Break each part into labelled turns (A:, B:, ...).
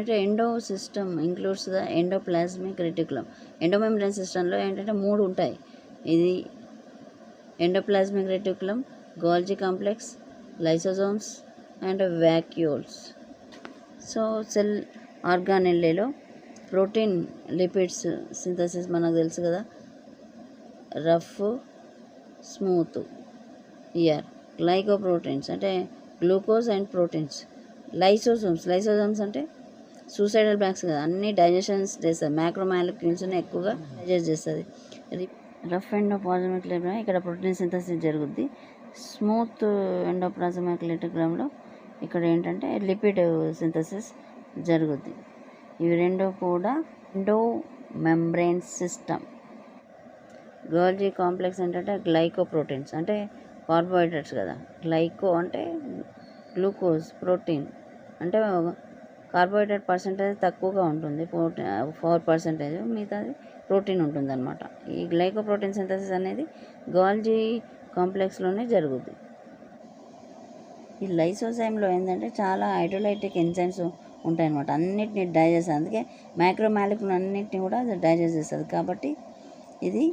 A: ఏంటంటే endo system includes the endoplasmic reticulum. Endomembrane సిస్టంలో ఏంటంటే 3 ఉంటాయి. ఇది endoplasmic reticulum, Golgi complex, lysosomes and vacuoles. So cell ఆర్గానెల్లేలో ప్రోటీన్ లిపిడ్స్ సింథసిస్ మనకు తెలుసు కదా, రఫ్ స్మూత్ ఇయర్. గ్లైకోప్రోటీన్స్ అంటే గ్లూకోజ్ అండ్ ప్రోటీన్స్. లైసోజోమ్స్ అంటే సూసైడల్ బ్యాగ్స్ కదా, అన్ని డైజెషన్స్ చేస్తుంది. మ్యాక్రోమాలిక్యూల్స్ని ఎక్కువగా డైజెస్ట్ చేస్తుంది. రఫ్ ఎండోప్లాస్మిక్ రెటిక్యులం ఇక్కడ ప్రోటీన్ సింథసిస్ జరుగుద్ది. స్మూత్ ఎండోప్లాస్మిక్ రెటిక్యులంలో ఇక్కడ ఏంటంటే లిపిడ్ సింథసిస్ జరుగుద్ది. ఇవి రెండు కూడా ఎండో మెంబ్రేన్ సిస్టమ్. గోల్జీ కాంప్లెక్స్ ఏంటంటే గ్లైకోప్రోటీన్స్ అంటే కార్బోహైడ్రేట్స్ కదా. గ్లైకో అంటే గ్లూకోజ్, ప్రోటీన్ అంటే కార్బోహైడ్రేట్ పర్సెంటేజ్ తక్కువగా ఉంటుంది, 4%, మిగతాది ప్రోటీన్ ఉంటుంది అనమాట. ఈ గ్లైకోప్రోటీన్ సింథసిస్ అనేది గోల్జీ కాంప్లెక్స్లోనే జరుగుద్ది. ఈ లైసోజైమ్లో ఏంటంటే చాలా హైడ్రోలైటిక్ ఎంజైమ్స్ ఉంటాయి అనమాట, అన్నిటిని డైజెస్ట్, అందుకే మ్యాక్రోమాలిక్యూల్ అన్నిటిని కూడా డైజెస్ట్ చేస్తుంది. కాబట్టి ఇది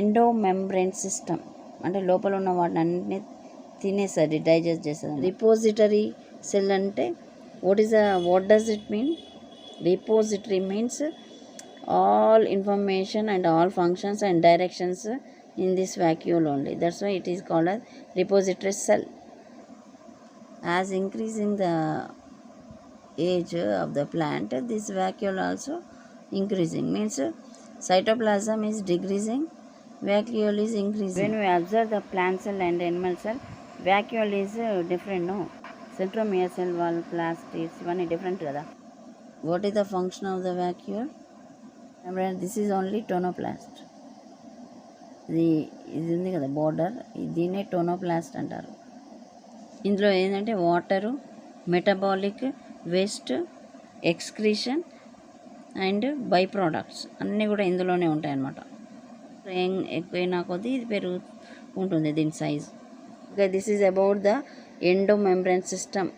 A: ఎండో మెంబ్రేన్ సిస్టమ్ అంటే లోపల ఉన్న వాటిని అన్నింటినీ తినేస్తుంది, డైజెస్ట్ చేస్తుంది. రిపోజిటరీ సెల్ అంటే what does it mean? Repository means all information and all functions and directions in this vacuole only. That's why it is called as repository cell. As increasing the age of the plant, this vacuole also increasing, means cytoplasm is decreasing, vacuole is increasing. When we observe the plant cell and animal cell, vacuole is different, no? Centromere cell wall, plastids, ఇవన్నీ different కదా. What is the function of the vacuole? This is only tonoplast. ఇది ఉంది కదా border, దీన్నే tonoplast అంటారు. ఇందులో ఏంటంటే water, metabolic waste, excretion and by products అన్నీ కూడా ఇందులోనే ఉంటాయి అన్నమాట. ఎక్కువైనా కొద్దీ ఇది ఉంటుంది దీని size. This is about the endo membrane system.